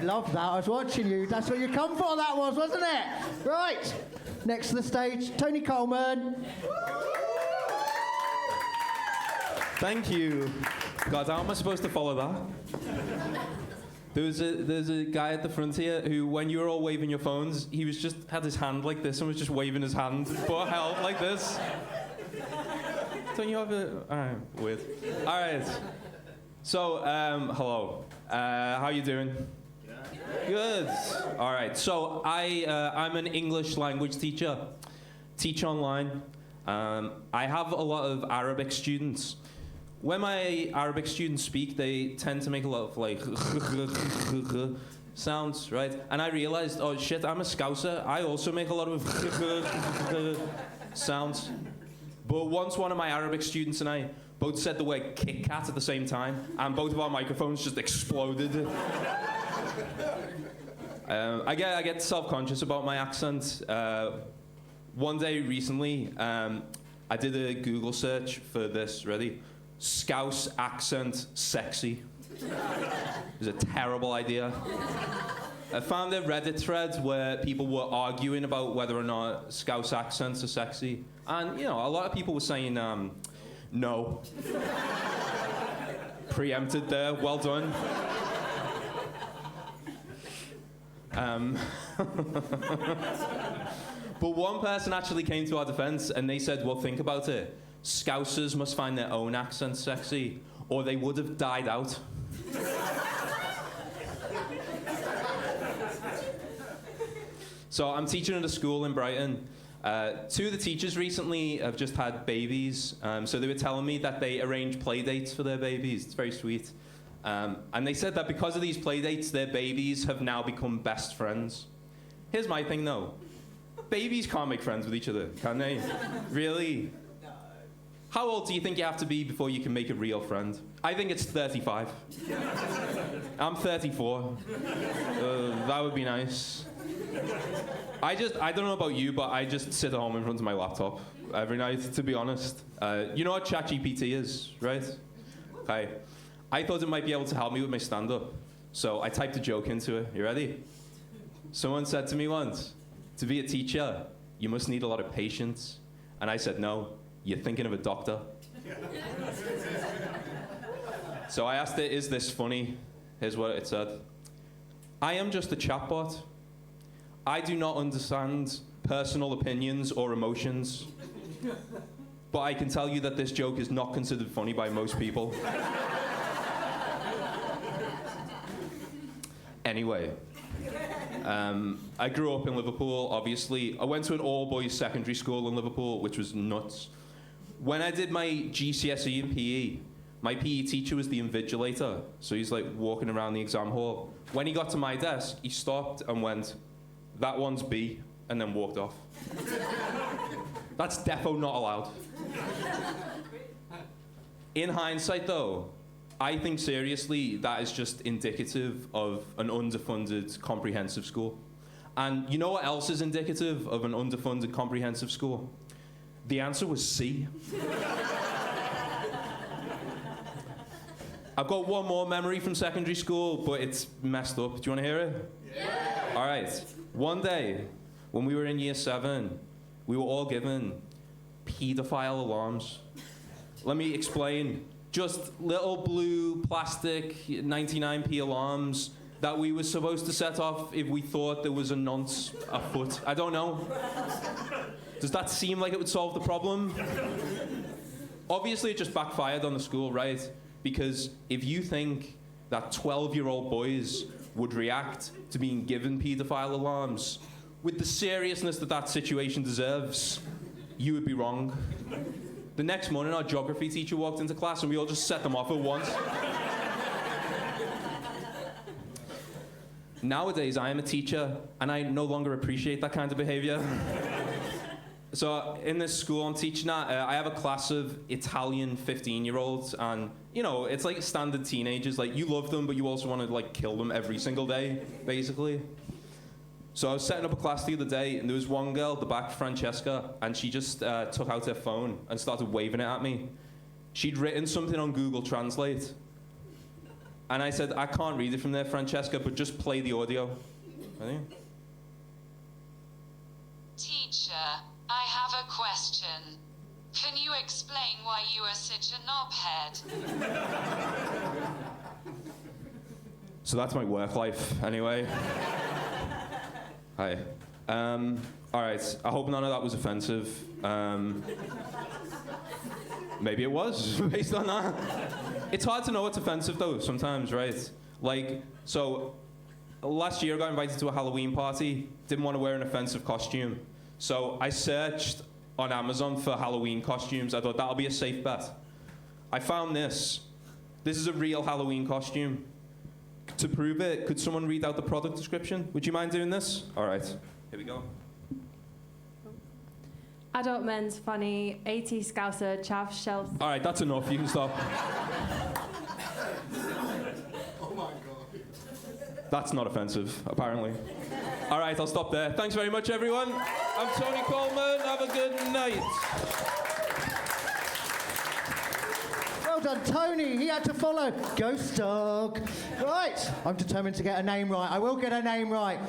Love that. I was watching you. That's what you come for, that was, wasn't it? Right. Next to the stage, Tony Coleman. Thank you. God, how am I supposed to follow that? There's a guy at the front here who, when you were all waving your phones, he was just had his hand like this and was just waving his hand, but held like this. Don't you have a... All right, weird. All right. So, hello. How you doing? Good. All right. So I'm an English language teacher. Teach online. I have a lot of Arabic students. When my Arabic students speak, they tend to make a lot of like sounds, right? And I realized, oh shit, I'm a Scouser. I also make a lot of sounds. But once one of my Arabic students and I both said the word Kit Kat at the same time, and both of our microphones just exploded. I get self-conscious about my accent. One day recently, I did a Google search for this, ready? Scouse accent sexy. It was a terrible idea. I found a Reddit thread where people were arguing about whether or not Scouse accents are sexy. And, you know, a lot of people were saying, no. Preempted there, well done. But one person actually came to our defense and they said, well, think about it. Scousers must find their own accent sexy, or they would have died out. So I'm teaching at a school in Brighton. Two of the teachers recently have just had babies, so they were telling me that they arrange play dates for their babies. It's very sweet. And they said that because of these play dates, their babies have now become best friends. Here's my thing, though. Babies can't make friends with each other, can they? Really? How old do you think you have to be before you can make a real friend? I think it's 35. I'm 34. That would be nice. I don't know about you, but I just sit at home in front of my laptop every night, to be honest. You know what ChatGPT is, right? Okay. I thought it might be able to help me with my stand-up. So I typed a joke into it. You ready? Someone said to me once, to be a teacher, you must need a lot of patience. And I said, no, you're thinking of a doctor. So I asked it, is this funny? Here's what it said. I am just a chatbot. I do not understand personal opinions or emotions. But I can tell you that this joke is not considered funny by most people. Anyway, I grew up in Liverpool, obviously. I went to an all-boys secondary school in Liverpool, which was nuts. When I did my GCSE in PE, my PE teacher was the invigilator. So he's like walking around the exam hall. When he got to my desk, he stopped and went, that one's B, and then walked off. That's defo not allowed. In hindsight, though, I think seriously that is just indicative of an underfunded comprehensive school. And you know what else is indicative of an underfunded comprehensive school? The answer was C. I've got one more memory from secondary school, but it's messed up. Do you want to hear it? Yeah. All right. One day, when we were in year 7, we were all given paedophile alarms. Let me explain. Just little blue plastic 99p alarms that we were supposed to set off if we thought there was a nonce afoot. I don't know. Does that seem like it would solve the problem? Obviously, it just backfired on the school, right? Because if you think that 12-year-old boys would react to being given paedophile alarms with the seriousness that that situation deserves, you would be wrong. The next morning, our geography teacher walked into class and we all just set them off at once. Nowadays, I am a teacher and I no longer appreciate that kind of behavior. So in this school I'm teaching at, I have a class of Italian 15-year-olds, and you know, it's like standard teenagers. Like, you love them, but you also want to like kill them every single day, basically. So I was setting up a class the other day, and there was one girl at the back, Francesca, and she just took out her phone and started waving it at me. She'd written something on Google Translate. And I said, I can't read it from there, Francesca, but just play the audio. Ready? Teacher, I have a question. Can you explain why you are such a knobhead? So that's my work life, anyway. Hi. All right, I hope none of that was offensive. Maybe it was, based on that. It's hard to know what's offensive, though, sometimes, right? Like, so last year I got invited to a Halloween party, didn't want to wear an offensive costume. So I searched on Amazon for Halloween costumes. I thought that'll be a safe bet. I found this. This is a real Halloween costume. To prove it, could someone read out the product description? Would you mind doing this? All right, here we go. Adult men's funny, 80s Scouser, chav, shelf. All right, that's enough. You can stop. Oh my God. That's not offensive, apparently. All right, I'll stop there. Thanks very much, everyone. I'm Tony Coleman. Have a good night. Well done, Tony. He had to follow. Ghost dog. Right. I'm determined to get a name right. I will get a name right.